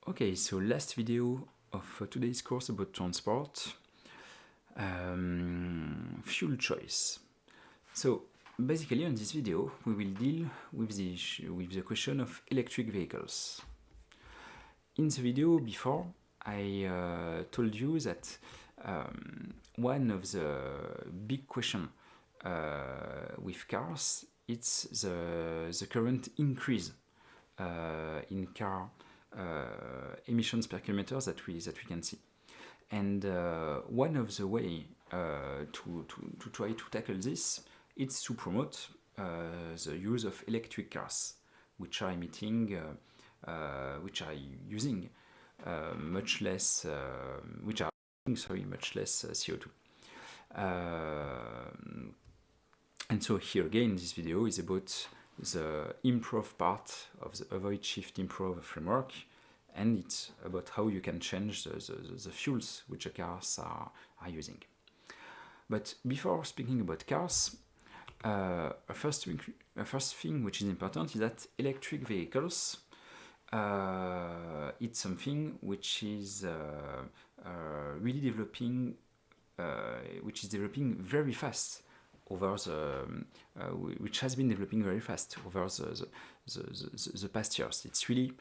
Okay, so last video of today's course about transport, fuel choice. So basically on this video we will deal with the question of electric vehicles. In the video before I told you that one of the big question with cars, it's the current increase in car emissions per kilometer that we can see. And one of the way to try to tackle this is to promote the use of electric cars, which are emitting, which are using much less, which are much less CO2. And so here again, this video is about the improve part of the avoid shift improve framework, and it's about how you can change the fuels which the cars are using. But before speaking about cars, a first thing which is important is that electric vehicles, it's something which is really developing, which is developing very fast over which has been developing very fast over the past years. It's really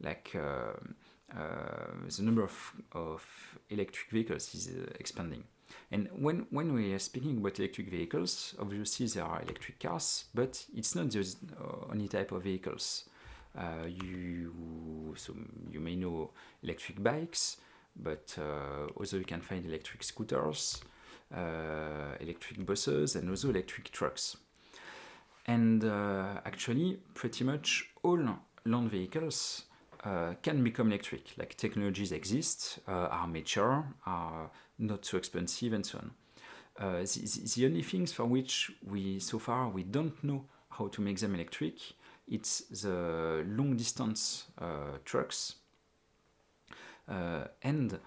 like the number of electric vehicles is expanding. And when we are speaking about electric vehicles, obviously there are electric cars, but it's not the only type of vehicles. So you may know electric bikes, but also you can find electric scooters, electric buses, and also electric trucks. And actually, pretty much all land vehicles can become electric. Like technologies exist, are mature, are not so expensive, and so on. The only things for which so far we don't know how to make them electric, it's the long distance trucks and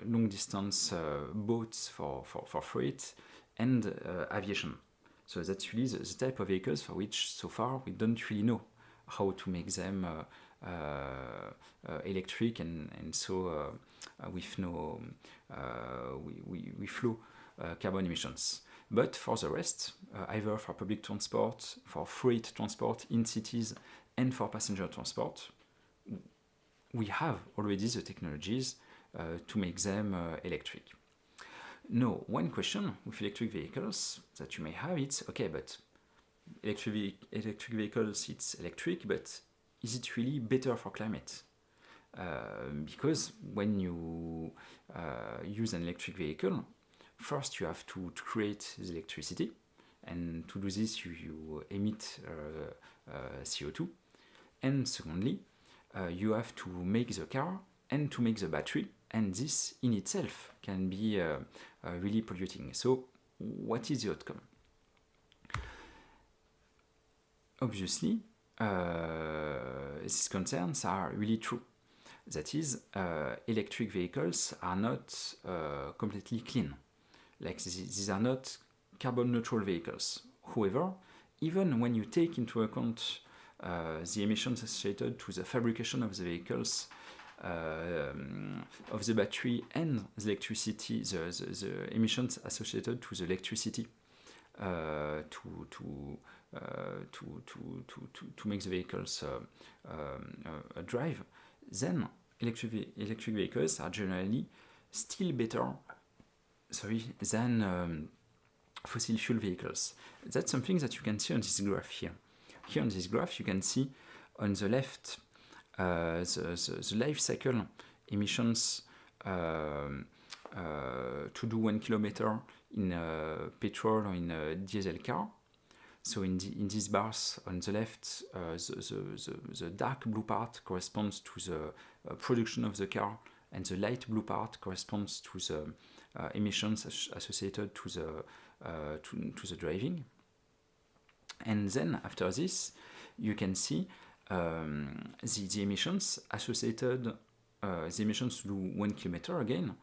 long distance boats for freight and aviation. So that's really the type of vehicles for which so far we don't really know how to make them electric, and so with no with low carbon emissions. But for the rest, either for public transport, for freight transport in cities, and for passenger transport, we have already the technologies to make them electric. Now, one question with electric vehicles that you may have is, okay, but electric vehicles, it's electric, but is it really better for climate? Because when you use an electric vehicle, first you have to create the electricity, and to do this you emit CO2. And secondly, you have to make the car and to make the battery, and this in itself can be really polluting. So what is the outcome? Obviously, these concerns are really true. That is, electric vehicles are not completely clean. Like these are not carbon neutral vehicles. However, even when you take into account the emissions associated to the fabrication of the vehicles, of the battery, and the electricity, the emissions associated to the electricity to make the vehicles drive, then electric vehicles are generally still better than fossil fuel vehicles. That's something that you can see on this graph here. Here on this graph you can see on the left the life cycle emissions to do 1 kilometer in a petrol or in a diesel car. So in these bars on the left, the dark blue part corresponds to the production of the car, and the light blue part corresponds to the emissions associated to the driving. And then after this, you can see the emissions associated, the emissions to do 1 kilometer again.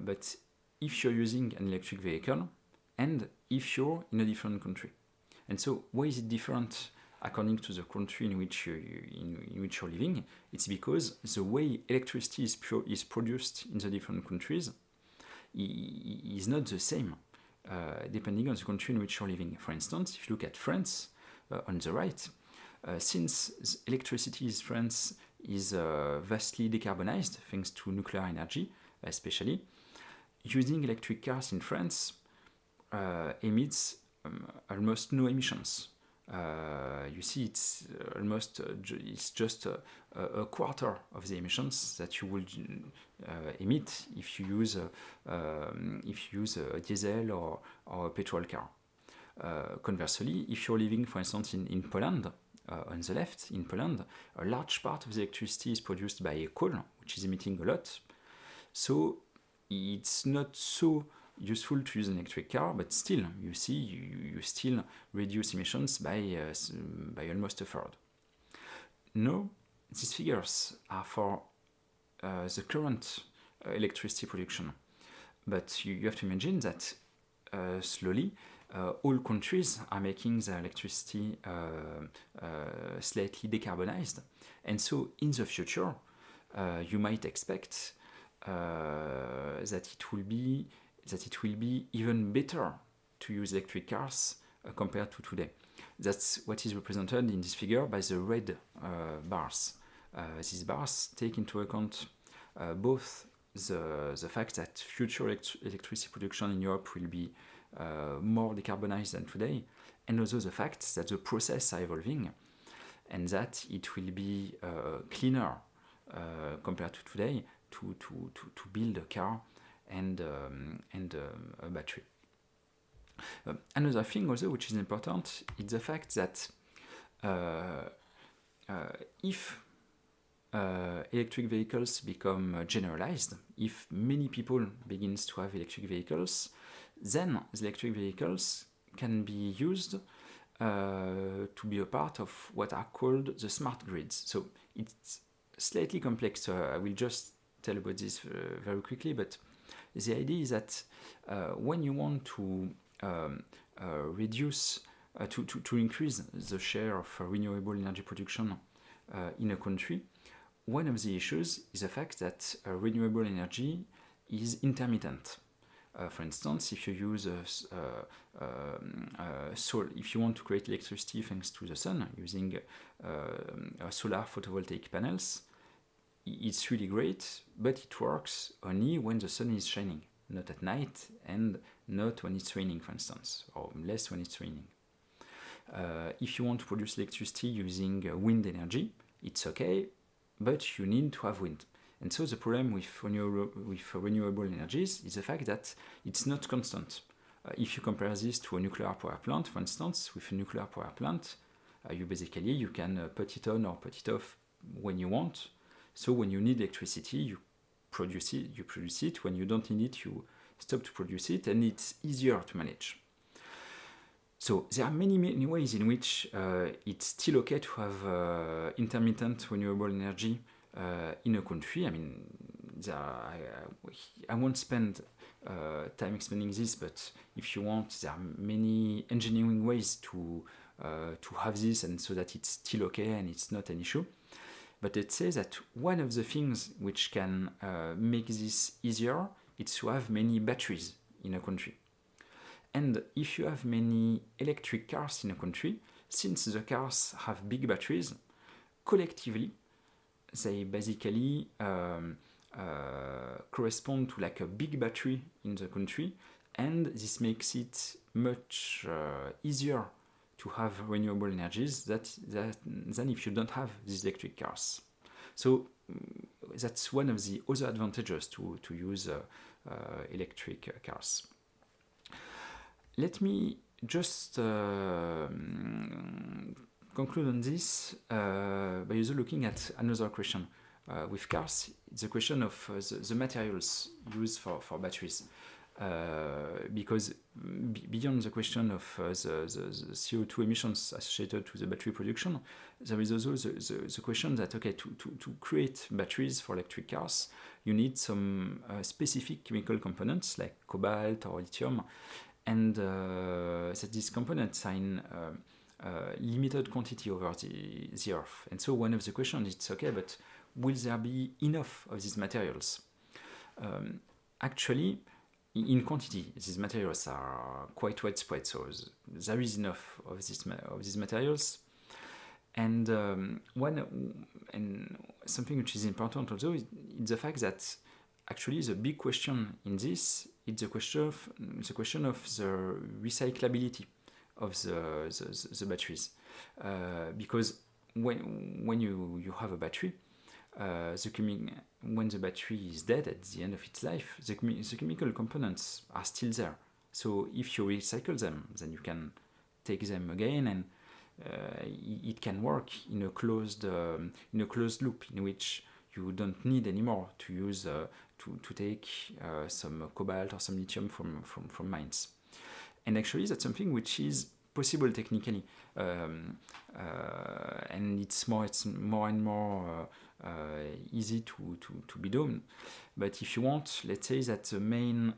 But if you're using an electric vehicle, and if you're in a different country. And so why is it different according to the country in which you're living? It's because the way electricity is produced in the different countries is not the same, depending on the country in which you're living. For instance, if you look at France, on the right, since electricity in France is vastly decarbonized thanks to nuclear energy, especially, using electric cars in France emits almost no emissions. You see, it's almost it's just a quarter of the emissions that you would emit if you use a diesel or a petrol car. Conversely, if you're living, for instance, in Poland, on the left, in Poland, a large part of the electricity is produced by coal, which is emitting a lot. So it's not so useful to use an electric car, but still, you see, you still reduce emissions by almost a third. Now, these figures are for the current electricity production, but you have to imagine that slowly, all countries are making their electricity slightly decarbonized, and so in the future, you might expect that it will be even better to use electric cars compared to today. That's what is represented in this figure by the red bars. These bars take into account both the fact that future electricity production in Europe will be more decarbonized than today, and also the fact that the process are evolving and that it will be cleaner compared to today to build a car and a battery. Another thing also which is important is the fact that if electric vehicles become generalized, if many people begins to have electric vehicles, then the electric vehicles can be used to be a part of what are called the smart grids. So it's slightly complex, so I will just tell about this very quickly, but the idea is that when you want to reduce, to increase the share of renewable energy production in a country, one of the issues is the fact that renewable energy is intermittent. For instance, if you use if you want to create electricity thanks to the sun using solar photovoltaic panels, it's really great, but it works only when the sun is shining, not at night and not when it's raining, for instance, or less when it's raining. If you want to produce electricity using wind energy, it's okay, but you need to have wind. And so the problem with renewable energies is the fact that it's not constant. If you compare this to a nuclear power plant, for instance, with a nuclear power plant, you can put it on or put it off when you want. So when you need electricity, you produce it. When you don't need it, you stop to produce it, and it's easier to manage. So there are many ways in which it's still okay to have intermittent renewable energy in a country. I mean, I won't spend time explaining this, but if you want, there are many engineering ways to have this, and so that it's still okay and it's not an issue. But it says that one of the things which can make this easier is to have many batteries in a country. And if you have many electric cars in a country, since the cars have big batteries, collectively, they basically correspond to like a big battery in the country, and this makes it much easier to have renewable energies than if you don't have these electric cars. So that's one of the other advantages to use electric cars. Let me just conclude on this by also looking at another question with cars. It's the question of the materials used for batteries. Because beyond the question of the CO2 emissions associated to the battery production, there is also the question that, okay, to create batteries for electric cars, you need some specific chemical components like cobalt or lithium, and that these components are in limited quantity over the Earth. And so one of the questions is, okay, but will there be enough of these materials? Actually, in quantity, these materials are quite widespread, so there is enough of these materials. And and something which is important also is the fact that actually the big question in this is the question of the recyclability of the batteries, because when you have a battery, when the battery is dead at the end of its life, the chemical components are still there. So if you recycle them, then you can take them again, and it can work in a closed loop in which you don't need anymore to use to take some cobalt or some lithium from mines. And actually, that's something which is possible technically, and it's more and more easy to be done. But if you want, let's say that the main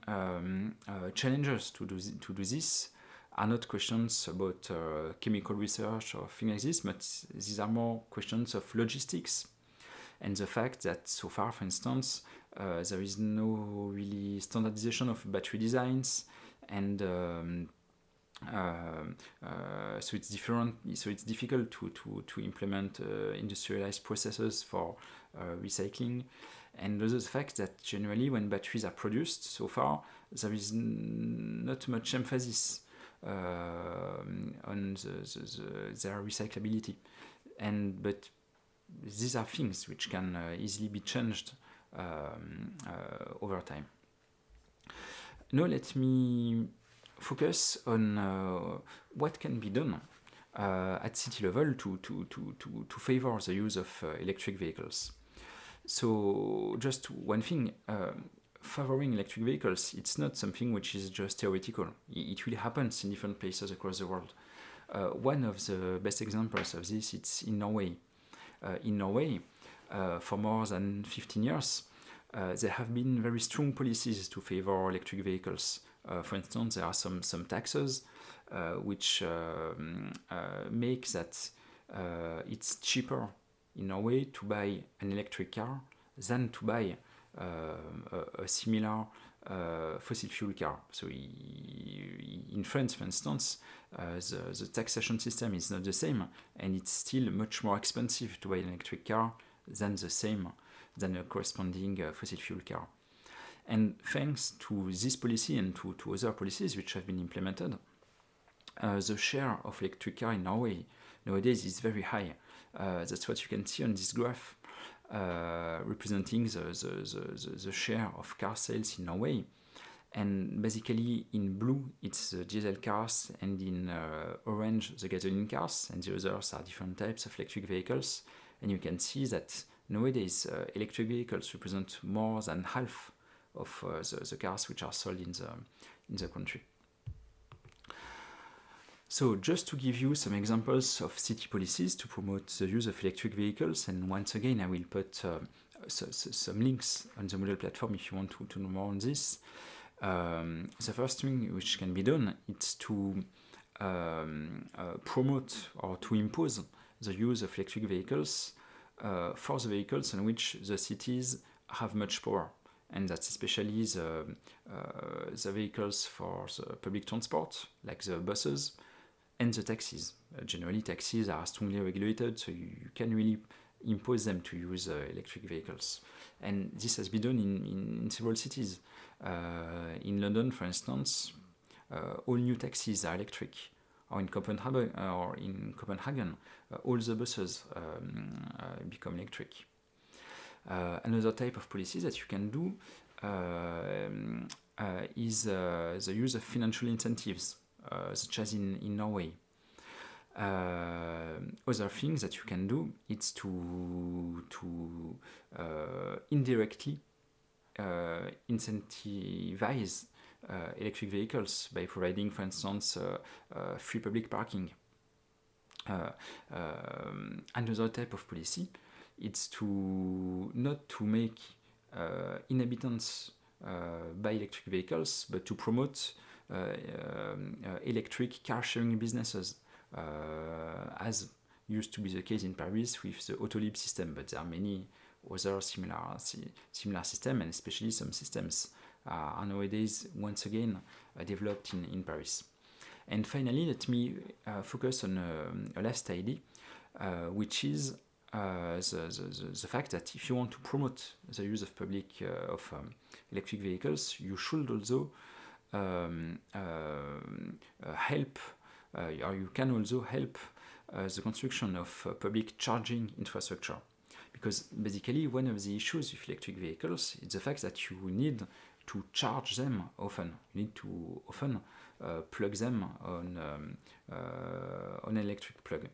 challenges to do this are not questions about chemical research or things like this, but these are more questions of logistics. And the fact that so far, for instance, there is no really standardization of battery designs, and so it's different. So it's difficult to implement industrialized processes for recycling. And also the fact that generally when batteries are produced, so far there is not much emphasis on their recyclability. But these are things which can easily be changed over time. Now let me focus on what can be done at city level to favor the use of electric vehicles. So just one thing, favoring electric vehicles, it's not something which is just theoretical. It really happens in different places across the world. One of the best examples of this is in Norway. In Norway, for more than 15 years, there have been very strong policies to favor electric vehicles. For instance, there are some taxes which make that it's cheaper in Norway to buy an electric car than to buy a similar fossil fuel car. So in France, for instance, the taxation system is not the same, and it's still much more expensive to buy an electric car than a corresponding fossil fuel car. And thanks to this policy and to other policies which have been implemented, the share of electric car in Norway nowadays is very high. That's what you can see on this graph, representing the share of car sales in Norway. And basically in blue it's the diesel cars, and in orange the gasoline cars, and the others are different types of electric vehicles. And you can see that nowadays electric vehicles represent more than half of the cars which are sold in the country. So just to give you some examples of city policies to promote the use of electric vehicles, and once again I will put some links on the Moodle platform if you want to know more on this. The first thing which can be done is to promote or to impose the use of electric vehicles for the vehicles on which the cities have much power. And that's especially the vehicles for the public transport, like the buses, and the taxis. Generally, taxis are strongly regulated, so you can really impose them to use electric vehicles. And this has been done in several cities. In London, for instance, all new taxis are electric. Or in Copenhagen, all the buses become electric. Another type of policy that you can do is the use of financial incentives, such as in Norway. Other things that you can do is to indirectly incentivize electric vehicles by providing, for instance, free public parking. Another type of policy is not to make inhabitants buy electric vehicles, but to promote electric car sharing businesses, as used to be the case in Paris with the Autolib system, but there are many other similar systems, and especially some systems are nowadays once again developed in Paris. And finally, let me focus on a last idea, which is the fact that if you want to promote the use of electric vehicles, you should also help, or you can also help the construction of public charging infrastructure. Because basically, one of the issues with electric vehicles is the fact that you need to charge them often. You need to often plug them on an electric plug.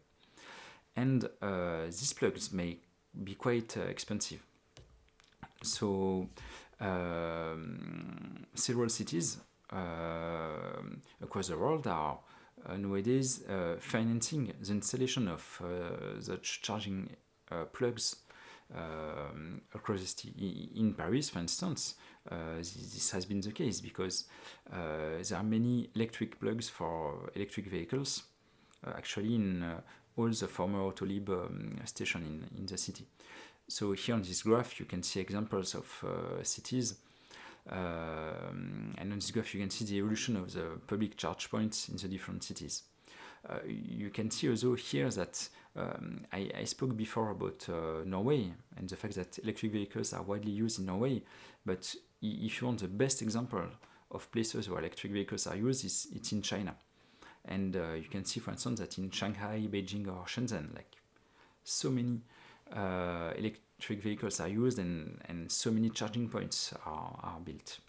And these plugs may be quite expensive. So several cities across the world are nowadays financing the installation of such charging plugs across the city. In Paris, for instance, this has been the case because there are many electric plugs for electric vehicles, actually in all the former Autolib stations in the city. So here on this graph you can see examples of cities, and on this graph you can see the evolution of the public charge points in the different cities. You can see also here that I spoke before about Norway and the fact that electric vehicles are widely used in Norway, but if you want the best example of places where electric vehicles are used, it's in China. And you can see, for instance, that in Shanghai, Beijing, or Shenzhen, like so many electric vehicles are used and so many charging points are built.